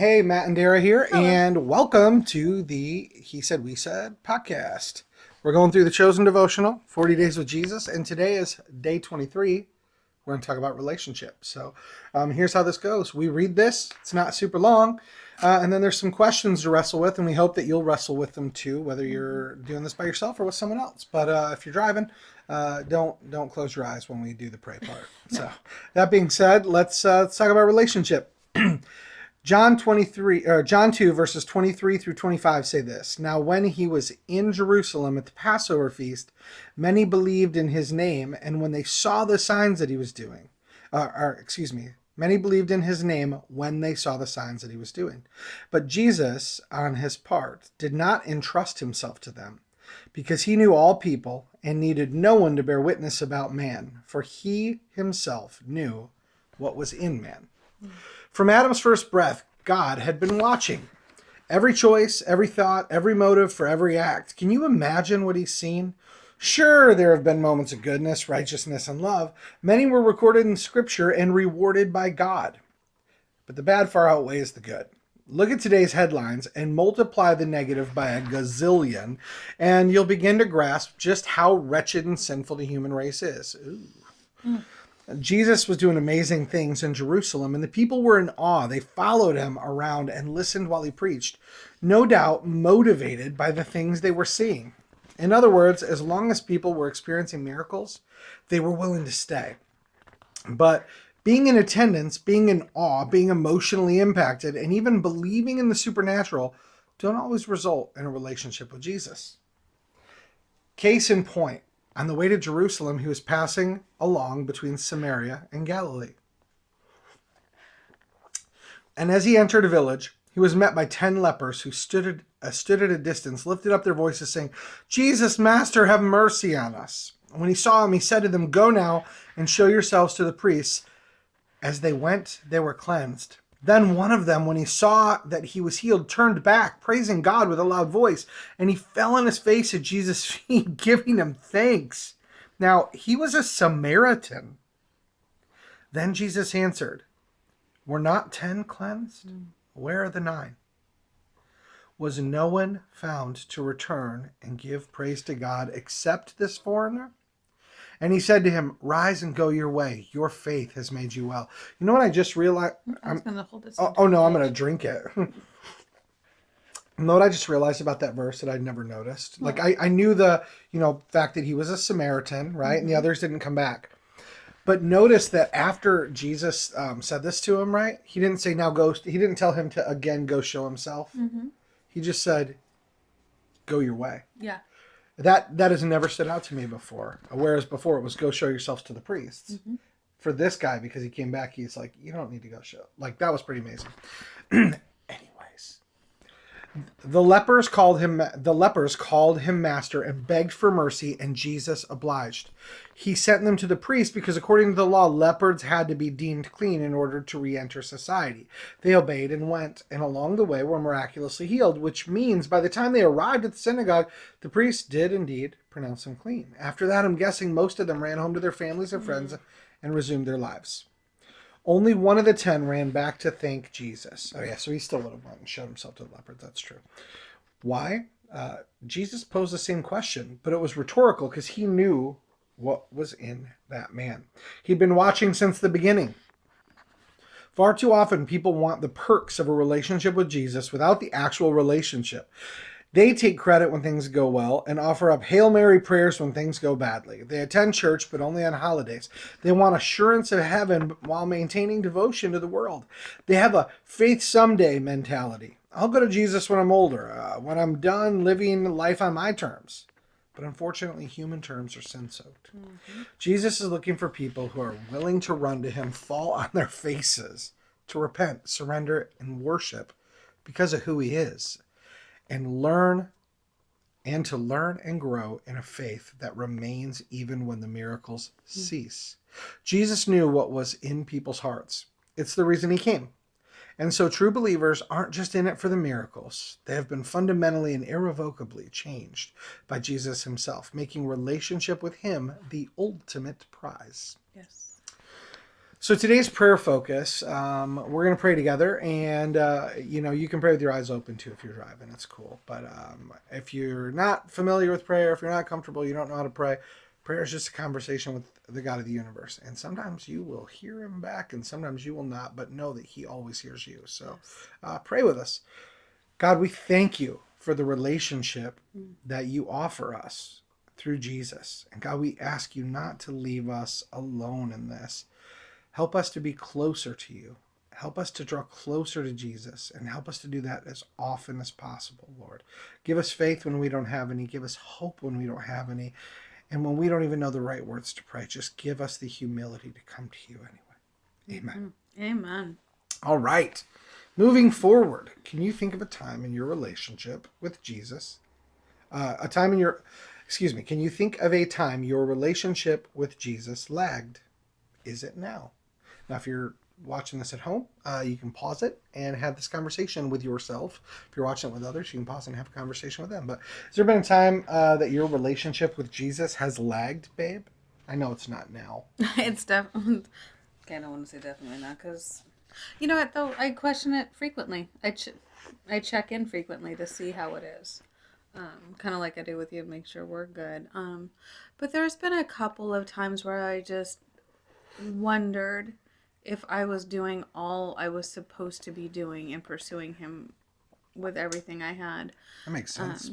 Hey, Matt and Dara here, Hello. and welcome to the He Said, We Said podcast. We're going through the Chosen Devotional, 40 Days with Jesus, and today is day 23. We're going to talk about relationships. So here's how this goes. We read this, it's not super long, and then there's some questions to wrestle with, and we hope that you'll wrestle with them too, whether you're doing this by yourself or with someone else. But if you're driving, don't close your eyes when we do the pray part. So that being said, let's talk about relationship. John 2 verses 23 through 25 say this. Now when he was in Jerusalem at the Passover feast, many believed in his name, and when they saw the signs that he was doing, many believed in his name when they saw the signs that he was doing. But Jesus, on his part, did not entrust himself to them, because he knew all people and needed no one to bear witness about man, for he himself knew what was in man. From Adam's first breath, God had been watching. Every choice, every thought, every motive for every act. Can you imagine what he's seen? Sure, there have been moments of goodness, righteousness, and love. Many were recorded in Scripture and rewarded by God. But the bad far outweighs the good. Look at today's headlines and multiply the negative by a gazillion, and you'll begin to grasp just how wretched and sinful the human race is. Ooh. Jesus was doing amazing things in Jerusalem, and the people were in awe. They followed him around and listened while he preached, no doubt motivated by the things they were seeing. In other words, as long as people were experiencing miracles, they were willing to stay. But being in attendance, being in awe, being emotionally impacted, and even believing in the supernatural don't always result in a relationship with Jesus. Case in point. On the way to Jerusalem, he was passing along between Samaria and Galilee. And as he entered a village, he was met by 10 lepers who stood at a distance, lifted up their voices, saying, Jesus, Master, have mercy on us. And when he saw him, he said to them, Go now and show yourselves to the priests. As they went, they were cleansed. Then one of them, when he saw that he was healed, turned back, praising God with a loud voice, and he fell on his face at Jesus' feet, giving him thanks. Now, he was a Samaritan. Then Jesus answered, Were not 10 cleansed? Where are the 9? Was no one found to return and give praise to God except this foreigner? And he said to him, Rise and go your way. Your faith has made you well. You know what I just realized? I was going to hold this. Oh no, I'm going to drink it. You know what I just realized about that verse that I'd never noticed? Like I knew the, fact that he was a Samaritan, right? And the others didn't come back. But notice that after Jesus said this to him, right? He didn't say, now go. He didn't tell him to again go show himself. Mm-hmm. He just said, go your way. Yeah. That has never stood out to me before. Whereas before it was go show yourselves to the priests. Mm-hmm. For this guy, because he came back, he's like, you don't need to go show. Like, that was pretty amazing. Anyways, the lepers called him master and begged for mercy, and Jesus obliged. He sent them to the priest because according to the law, lepers had to be deemed clean in order to re-enter society. They obeyed and went, and along the way were miraculously healed, which means by the time they arrived at the synagogue, the priest did indeed pronounce them clean. After that, I'm guessing most of them ran home to their families and friends and resumed their lives. Only one of the 10 ran back to thank Jesus. Oh yeah, so he still would have went and showed himself to the lepers. That's true. Why? Jesus posed the same question, but it was rhetorical because he knew what was in that man. He'd been watching since the beginning. Far too often, people want the perks of a relationship with Jesus without the actual relationship. They take credit when things go well and offer up Hail Mary prayers when things go badly. They attend church, but only on holidays. They want assurance of heaven while maintaining devotion to the world. They have a faith someday mentality. I'll go to Jesus when I'm older, when I'm done living life on my terms. But unfortunately, human terms are sin-soaked. Mm-hmm. Jesus is looking for people who are willing to run to him, fall on their faces, to repent, surrender, and worship because of who he is. And to learn and grow in a faith that remains even when the miracles cease. Jesus knew what was in people's hearts. It's the reason he came. And so true believers aren't just in it for the miracles. They have been fundamentally and irrevocably changed by Jesus himself, making relationship with him the ultimate prize. Yes. So today's prayer focus, we're going to pray together, and you can pray with your eyes open too if you're driving. It's cool. But if you're not familiar with prayer, if you're not comfortable, you don't know how to pray, prayer is just a conversation with the God of the universe. And sometimes you will hear him back, and sometimes you will not. But know that he always hears you. So pray with us. God, we thank you for the relationship that you offer us through Jesus. And God, we ask you not to leave us alone in this. Help us to be closer to you. Help us to draw closer to Jesus, and help us to do that as often as possible, Lord. Give us faith when we don't have any. Give us hope when we don't have any. And when we don't even know the right words to pray, just give us the humility to come to you anyway. Amen. Amen. All right. Moving forward, can you think of a time in your relationship with Jesus? Can you think of a time your relationship with Jesus lagged? Is it now? Now, if you're watching this at home, you can pause it and have this conversation with yourself. If you're watching it with others, you can pause and have a conversation with them. But has there been a time that your relationship with Jesus has lagged, babe? I know it's not now. It's definitely. Okay, I don't want to say definitely not, because you know what though, I question it frequently. I check in frequently to see how it is. Kind of like I do with you, make sure we're good. But there's been a couple of times where I just wondered if I was doing all I was supposed to be doing and pursuing him with everything I had. That makes sense.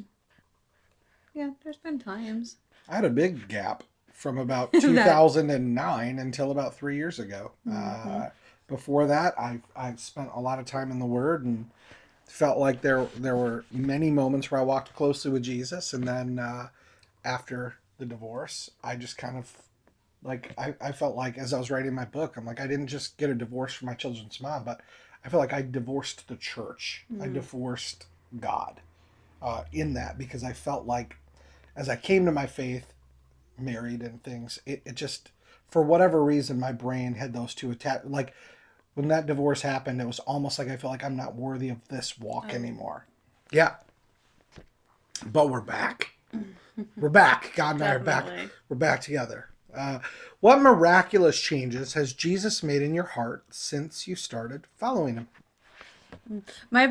Yeah, there's been times. I had a big gap from about That 2009 until about 3 years ago. Mhm. Before that, I spent a lot of time in the Word and felt like there were many moments where I walked closely with Jesus, and then after the divorce, I just kind of like I felt like as I was writing my book, I'm like I didn't just get a divorce from my children's mom, but I feel like I divorced the church. I divorced God in that because I felt like as I came to my faith, married and things, it just for whatever reason my brain had those two attached. Like when that divorce happened, it was almost like I felt like I'm not worthy of this walk anymore. Yeah, but we're back. We're back. God and I are back. Definitely. We're back together. What miraculous changes has Jesus made in your heart since you started following him? The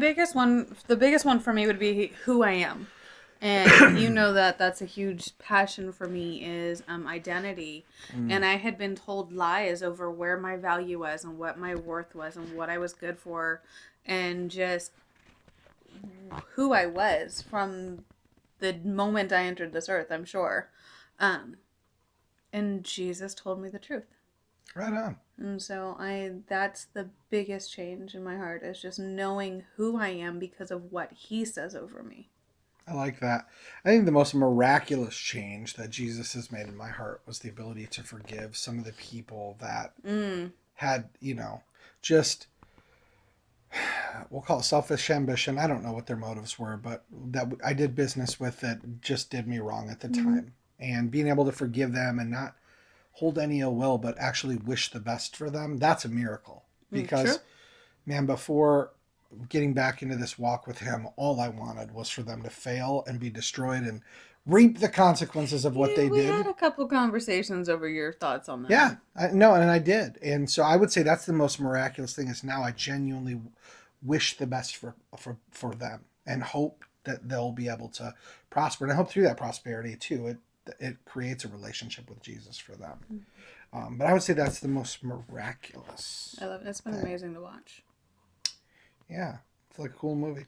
biggest one for me would be who I am. And you know that that's a huge passion for me is identity. And I had been told lies over where my value was and what my worth was and what I was good for and just who I was from the moment I entered this earth, I'm sure. And Jesus told me the truth. Right on. And so that's the biggest change in my heart is just knowing who I am because of what he says over me. I like that. I think the most miraculous change that Jesus has made in my heart was the ability to forgive some of the people that had, just we'll call it selfish ambition. I don't know what their motives were, but that I did business with that just did me wrong at the time. And being able to forgive them and not hold any ill will, but actually wish the best for them, that's a miracle. Because, True. man, before getting back into this walk with him, all I wanted was for them to fail and be destroyed and reap the consequences of what they We did. had a couple conversations over your thoughts on that. Yeah, no, and I did. And so I would say that's the most miraculous thing is now I genuinely wish the best for them and hope that they'll be able to prosper. And I hope through that prosperity too, it creates a relationship with Jesus for them. But I would say that's the most miraculous. I love it. It's been amazing to watch. Yeah, it's like a cool movie.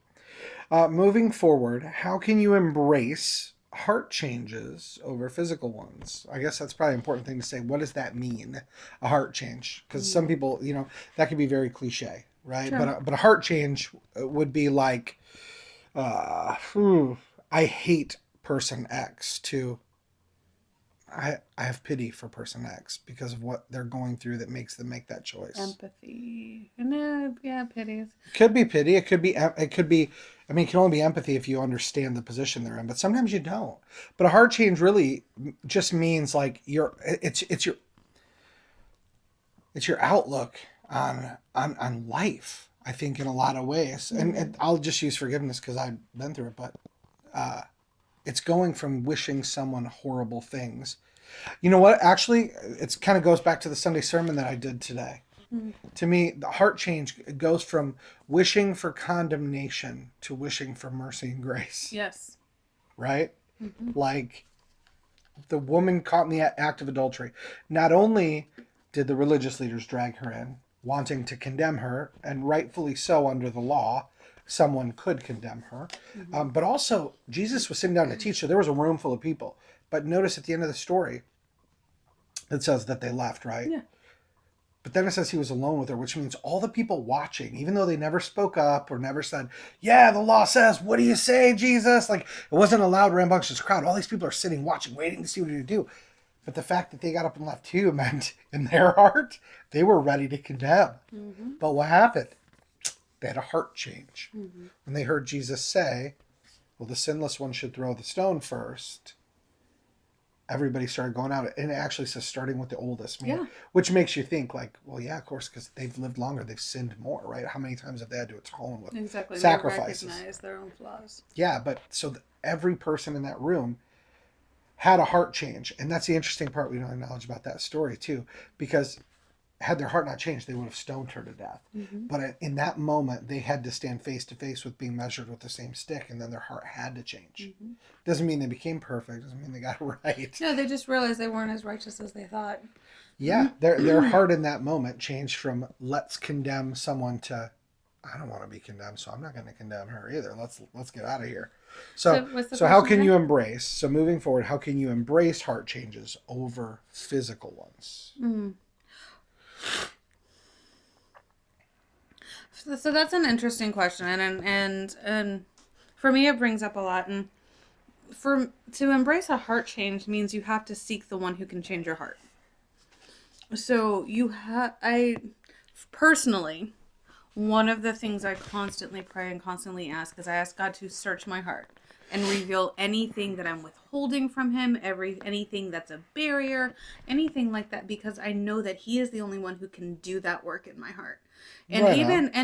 Moving forward, how can you embrace heart changes over physical ones? I guess that's probably an important thing to say. What does that mean, a heart change? Because some people, that could be very cliche, right? Sure. But a heart change would be like, I hate person X to I have pity for person X because of what they're going through that makes them make that choice. Empathy. And yeah, pity. It could be pity. It could be. I mean, it can only be empathy if you understand the position they're in. But sometimes you don't. But a heart change really just means like it's your outlook on life. I think in a lot of ways, and I'll just use forgiveness because I've been through it. But it's going from wishing someone horrible things. You know what? Actually, it kind of goes back to the Sunday sermon that I did today. To me, the heart change goes from wishing for condemnation to wishing for mercy and grace. Yes. Right? Like the woman caught in the act of adultery. Not only did the religious leaders drag her in, wanting to condemn her, and rightfully so under the law, someone could condemn her, but also Jesus was sitting down to teach, so there was a room full of people. But notice at the end of the story, it says that they left, right? Yeah. But then it says he was alone with her, which means all the people watching, even though they never spoke up or never said, yeah, the law says, what do you say, Jesus? Like, it wasn't a loud, rambunctious crowd. All these people are sitting, watching, waiting to see what he would do. But the fact that they got up and left too meant in their heart, they were ready to condemn. But what happened? They had a heart change. When they heard Jesus say, well, the sinless one should throw the stone first, everybody started going out. And it actually says starting with the oldest, which makes you think like, well, yeah, of course, because they've lived longer, they've sinned more, right? How many times have they had to atone with sacrifices? They recognize their own flaws. Yeah, but so every person in that room had a heart change. And that's the interesting part we don't acknowledge about that story too, because had their heart not changed, they would have stoned her to death. But in that moment, they had to stand face to face with being measured with the same stick, and then their heart had to change. Doesn't mean they became perfect. Doesn't mean they got it right. No, they just realized they weren't as righteous as they thought. Yeah, their heart in that moment changed from let's condemn someone to I don't want to be condemned, so I'm not going to condemn her either. Let's get out of here. So how can you embrace? So moving forward, how can you embrace heart changes over physical ones? So that's an interesting question, and for me it brings up a lot. And to embrace a heart change means you have to seek the one who can change your heart. So I personally, one of the things I constantly pray and constantly ask is I ask God to search my heart and reveal anything that I'm withholding from him, anything that's a barrier, anything like that, because I know that he is the only one who can do that work in my heart. And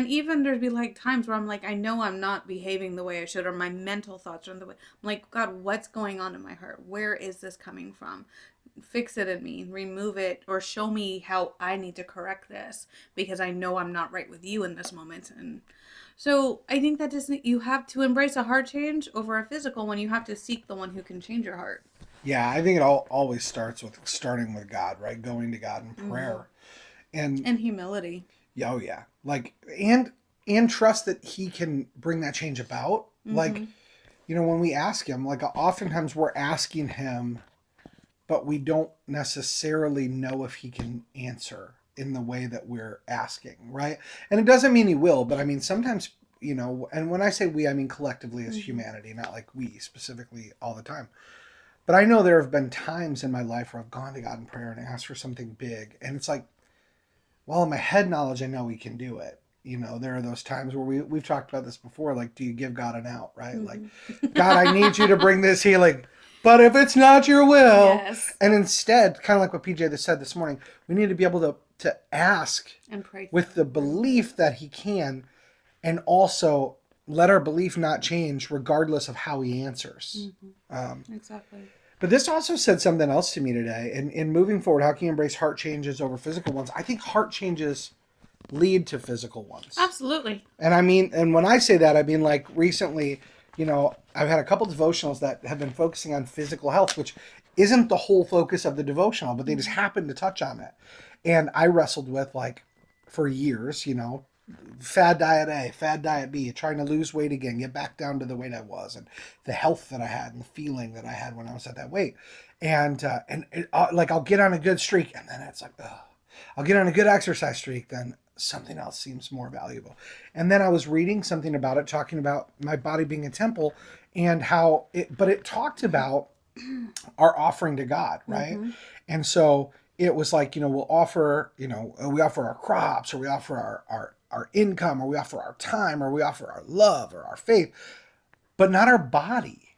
even there'd be like times where I'm like, I know I'm not behaving the way I should, or my mental thoughts are in the way. I'm like, God, what's going on in my heart? Where is this coming from? Fix it in me, remove it, or show me how I need to correct this, because I know I'm not right with you in this moment. And so I think that you have to embrace a heart change over a physical one. You have to seek the one who can change your heart. Yeah, I think it always starting with God, right? Going to God in prayer. And humility. Oh yeah. Like and trust that he can bring that change about. Like, when we ask him, like oftentimes we're asking him, but we don't necessarily know if he can answer in the way that we're asking, right? And it doesn't mean he will, but I mean sometimes, and when I say we, I mean collectively as humanity, not like we specifically all the time. But I know there have been times in my life where I've gone to God in prayer and asked for something big, and it's like, well, in my head knowledge, I know we can do it. There are those times where we've talked about this before, like, do you give God an out, right? Like, God, I need you to bring this healing, but if it's not your will, and instead, kind of like what PJ said this morning, we need to be able to ask and pray with the belief that he can, and also let our belief not change regardless of how he answers. Exactly. But this also said something else to me today. In moving forward, how can you embrace heart changes over physical ones? I think heart changes lead to physical ones. Absolutely. And when I say that, I mean like recently, I've had a couple devotionals that have been focusing on physical health, which isn't the whole focus of the devotional, but they just happen to touch on it. And I wrestled with like for years, fad diet A, fad diet B, trying to lose weight again, get back down to the weight I was, and the health that I had and the feeling that I had when I was at that weight. And like I'll get on a good streak, and then it's like, I'll get on a good exercise streak, then something else seems more valuable. And then I was reading something about it, talking about my body being a temple, and how it talked about our offering to God, right? And so it was like, we'll offer, we offer our crops, or we offer our income, or we offer our time, or we offer our love or our faith, but not our body.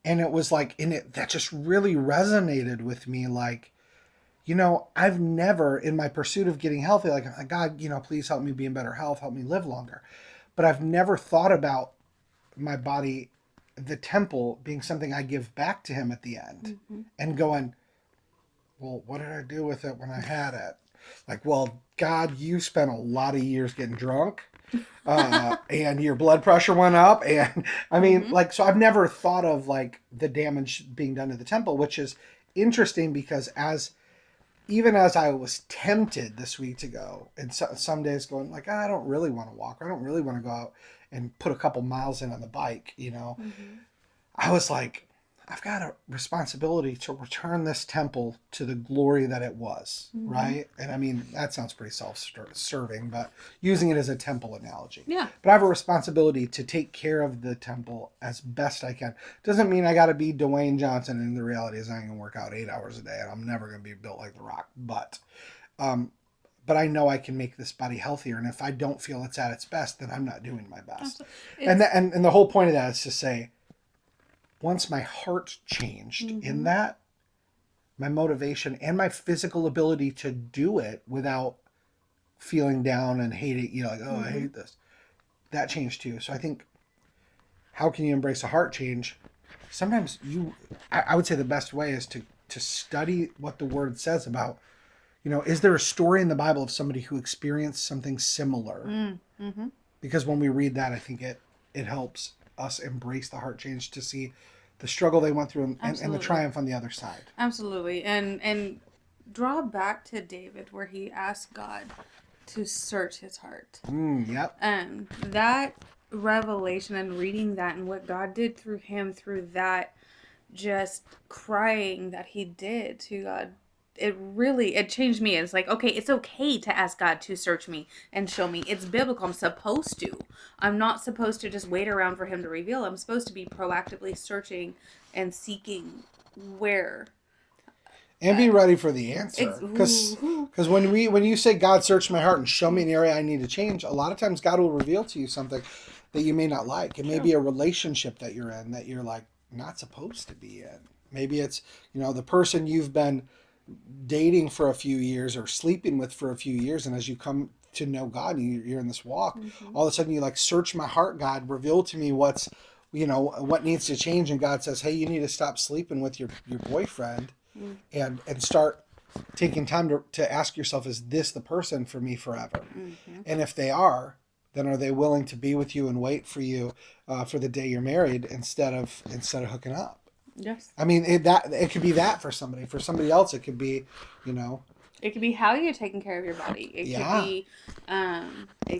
And it was like, that just really resonated with me. Like, I've never, in my pursuit of getting healthy, like, God, please help me be in better health, help me live longer. But I've never thought about my body, the temple, being something I give back to him at the end, and going, well, what did I do with it when I had it? Like, well, God, you spent a lot of years getting drunk, and your blood pressure went up, and I mean, like, so I've never thought of like the damage being done to the temple, which is interesting because even as I was tempted this week to go, and some days going like, I don't really want to walk, or I don't really want to go out and put a couple miles in on the bike, I was like, I've got a responsibility to return this temple to the glory that it was, right? And I mean, that sounds pretty self-serving, but using it as a temple analogy. Yeah. But I have a responsibility to take care of the temple as best I can. Doesn't mean I got to be Dwayne Johnson, and the reality is I ain't going to work out 8 hours a day, and I'm never going to be built like The Rock. But I know I can make this body healthier, and if I don't feel it's at its best, then I'm not doing my best. And the whole point of that is to say, once my heart changed in that, my motivation and my physical ability to do it without feeling down and hating, like, oh, I hate this, that changed too. So I think, how can you embrace a heart change? Sometimes I would say the best way is to study what the word says about, is there a story in the Bible of somebody who experienced something similar? Because when we read that, I think it helps us embrace the heart change, to see the struggle they went through and the triumph on the other side. Absolutely. And draw back to David, where he asked God to search his heart. Yep. And that revelation and reading that and what God did through him, through that just crying that he did to God, it changed me. It's like, okay, it's okay to ask God to search me and show me. It's biblical. I'm supposed to. I'm not supposed to just wait around for him to reveal. I'm supposed to be proactively searching and seeking where. And be ready for the answer. Because when you say, God, search my heart and show me an area I need to change, a lot of times God will reveal to you something that you may not like. It may be a relationship that you're in that you're like not supposed to be in. Maybe it's, the person you've been dating for a few years or sleeping with for a few years, and as you come to know God and you're in this walk, all of a sudden you like, search my heart, God, reveal to me what needs to change. And God says, hey, you need to stop sleeping with your boyfriend and start taking time to ask yourself, is this the person for me forever? And if they are, then are they willing to be with you and wait for you for the day you're married instead of hooking up? Yes. I mean, it could be that for somebody. For somebody else, it could be, It could be how you're taking care of your body. It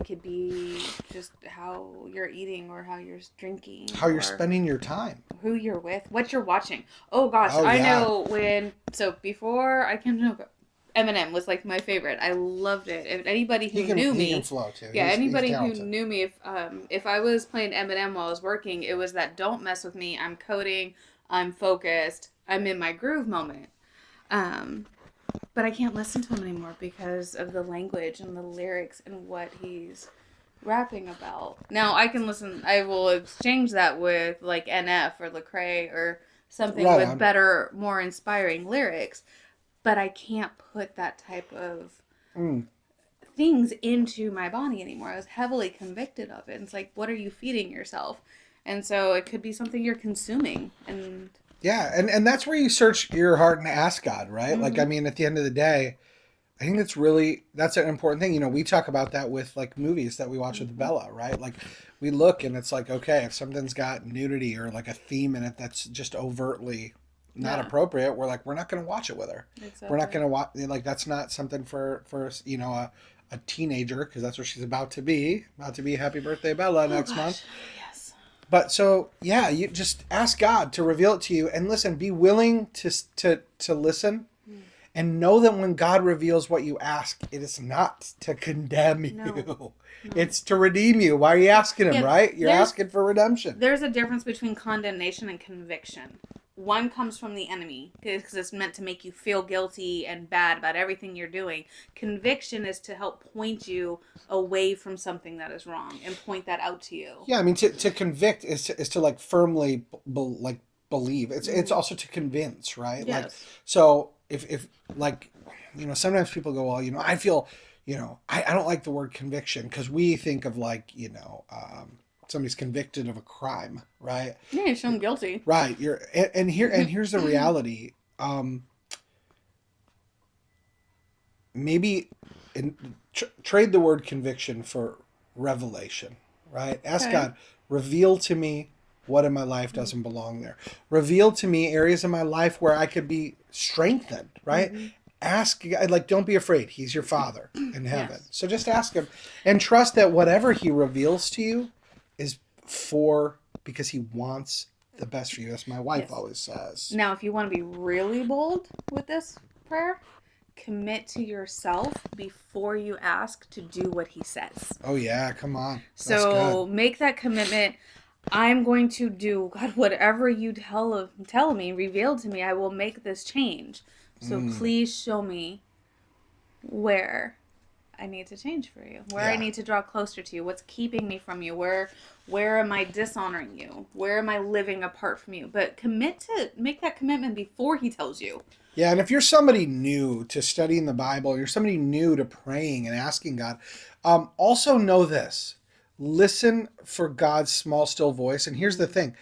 could be just how you're eating or how you're drinking. How you're spending your time. Who you're with, what you're watching. Oh gosh, I know before I came to know Eminem was like my favorite. I loved it. If anybody who knew me, he can flow too. Yeah, anybody who knew me, if I was playing Eminem while I was working, it was that don't mess with me. I'm coding. I'm focused. I'm in my groove moment. But I can't listen to him anymore because of the language and the lyrics and what he's rapping about. Now I can listen. I will exchange that with like NF or Lecrae or something with better, more inspiring lyrics. But I can't put that type of things into my body anymore. I was heavily convicted of it. And it's like, what are you feeding yourself? And so it could be something you're consuming. And yeah, and that's where you search your heart and ask God, right? Like, I mean, at the end of the day, I think that's an important thing. We talk about that with like movies that we watch with Bella, right? Like we look and it's like, okay, if something's got nudity or like a theme in it that's just overtly not appropriate, we're not going to watch it with her. Exactly. We're not going to watch, like, that's not something for a teenager, because that's what she's about to be Happy Birthday Bella next month. Yes. But so, yeah, you just ask God to reveal it to you, and listen, be willing to listen, and know that when God reveals what you ask, it is not to condemn you. No. It's to redeem you. Why are you asking him, right? You're asking for redemption. There's a difference between condemnation and conviction. One comes from the enemy because it's meant to make you feel guilty and bad about everything you're doing. Conviction is to help point you away from something that is wrong and point that out to you. Yeah, I mean, to convict is to like firmly believe. It's also to convince, right? Yes. Like, so if like, sometimes people go, well, I feel, I don't like the word conviction, because we think of like, somebody's convicted of a crime, right? Yeah, you show them guilty. Right. Here's the reality. maybe trade the word conviction for revelation, right? Ask Okay. God, reveal to me what in my life doesn't belong there. Reveal to me areas in my life where I could be strengthened, right? Ask God, like, don't be afraid. He's your Father in heaven. Yes. So just ask him and trust that whatever he reveals to you is because he wants the best for you, as my wife Yes. always says. Now, if you want to be really bold with this prayer, commit to yourself before you ask to do what he says. Oh yeah, come on. That's So good. make that commitment. I'm going to do, God, whatever you tell me, reveal to me, I will make this change. So please show me where I need to change for you, where I Yeah. need to draw closer to you, what's keeping me from you, where am I dishonoring you, where am I living apart from you. But make that commitment before he tells you. Yeah, and if you're somebody new to studying the Bible, you're somebody new to praying and asking God, also know this. Listen for God's small, still voice. And here's the thing,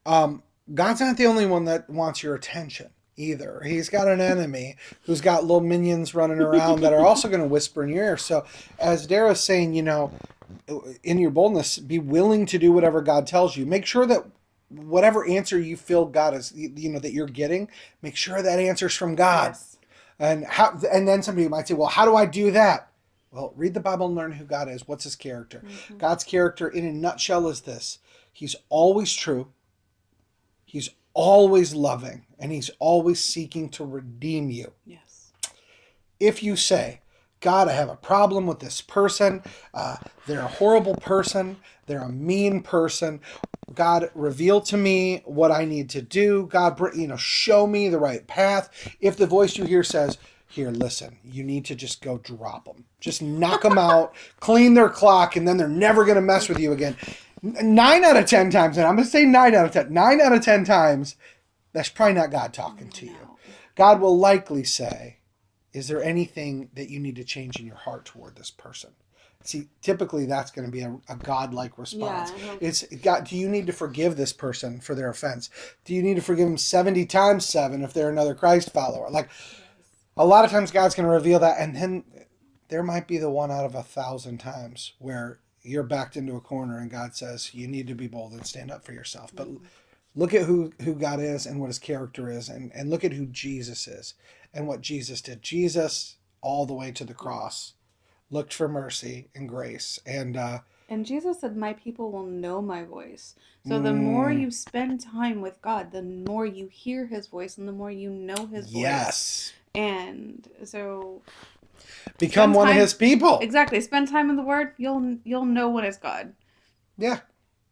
God's not the only one that wants your attention either. He's got an enemy who's got little minions running around that are also going to whisper in your ear. So as Dara's saying, in your boldness, be willing to do whatever God tells you. Make sure that whatever answer you feel God is, that you're getting, make sure that answer's from God. Yes. And then somebody might say, well, how do I do that? Well, read the Bible and learn who God is. What's his character? God's character in a nutshell is this. He's always true. He's always loving, and he's always seeking to redeem you. Yes. If you say, God, I have a problem with this person. They're a horrible person. They're a mean person. God, reveal to me what I need to do. God, show me the right path. If the voice you hear says, here, listen, you need to just go drop them. Just knock them out, clean their clock, and then they're never going to mess with you again. 9 out of 10 times, and I'm going to say 9 out of 10, 9 out of 10 times, that's probably not God talking to you. No. God will likely say, is there anything that you need to change in your heart toward this person? See, typically that's going to be a God-like response. Yeah. It's, God, do you need to forgive this person for their offense? Do you need to forgive them 70 times 7 if they're another Christ follower? Like, a lot of times God's going to reveal that, and then there might be the 1 out of 1,000 times where you're backed into a corner and God says, you need to be bold and stand up for yourself. But look at who God is and what his character is, and look at who Jesus is and what Jesus did. Jesus, all the way to the cross, looked for mercy and grace. And Jesus said, my people will know my voice. So the more you spend time with God, the more you hear his voice and the more you know his voice. Yes. And so Become one of his people. Exactly. Spend time in the Word. You'll know when it's God. Yeah,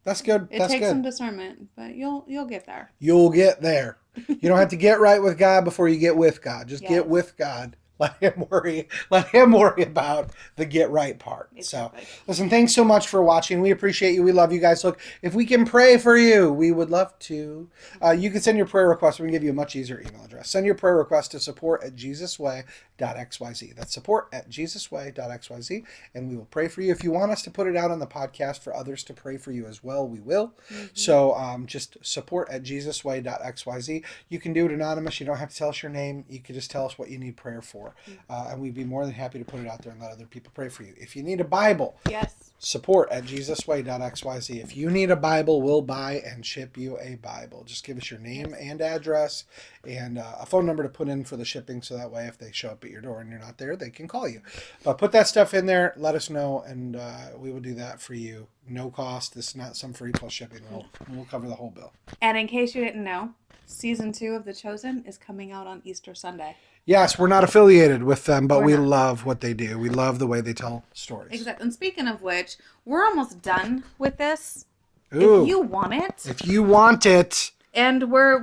that's good. It That's takes good. some discernment, but you'll get there. You'll get there. You don't have to get right with God before you get with God. Just get with God. Let him worry about the get right part. Exactly. So, listen, thanks so much for watching. We appreciate you. We love you guys. Look, if we can pray for you, we would love to. You can send your prayer request. We can give you a much easier email address. Send your prayer request to support@jesusway.xyz. That's support@jesusway.xyz, and we will pray for you. If you want us to put it out on the podcast for others to pray for you as well, we will. So just support@jesusway.xyz. You can do it anonymous. You don't have to tell us your name. You can just tell us what you need prayer for. And we'd be more than happy to put it out there and let other people pray for you. If you need a Bible, yes, support@jesusway.xyz. If you need a Bible, we'll buy and ship you a Bible. Just give us your name and address and a phone number to put in for the shipping, so that way if they show up at your door and you're not there, they can call you. But put that stuff in there, let us know, and we will do that for you. No cost. This is not some free plus shipping. We'll cover the whole bill. And in case you didn't know, season 2 of The Chosen is coming out on Easter Sunday. Yes, we're not affiliated with them, but we love what they do. We love the way they tell stories. Exactly. And speaking of which, we're almost done with this. Ooh, if you want it. If you want it. And we're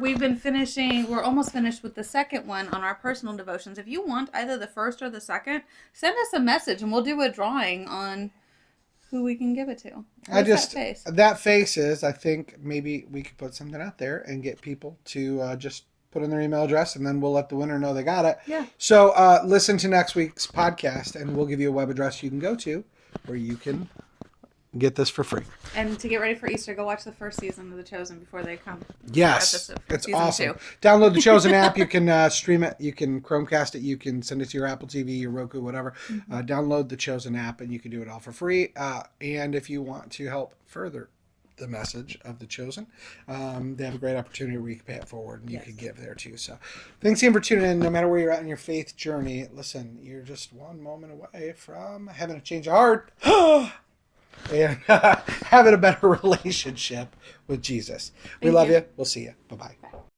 almost finished with the second one on our personal devotions. If you want either the first or the second, send us a message and we'll do a drawing on who we can give it to. That face is, I think maybe we could put something out there and get people to just put in their email address, and then we'll let the winner know they got it. Yeah. So listen to next week's podcast, and we'll give you a web address you can go to where you can Get this for free. And to get ready for Easter, go watch the first season of The Chosen before they come. Yes, Episode for it's season awesome. 2. Download the Chosen app. You can stream it. You can Chromecast it. You can send it to your Apple TV, your Roku, whatever. Download the Chosen app, and you can do it all for free. And if you want to help further the message of the Chosen, they have a great opportunity where you can pay it forward, and you can give there too. So thanks again for tuning in. No matter where you're at in your faith journey, listen, you're just one moment away from having a change of heart. And having a better relationship with Jesus. We love you. We'll see you. Bye-bye.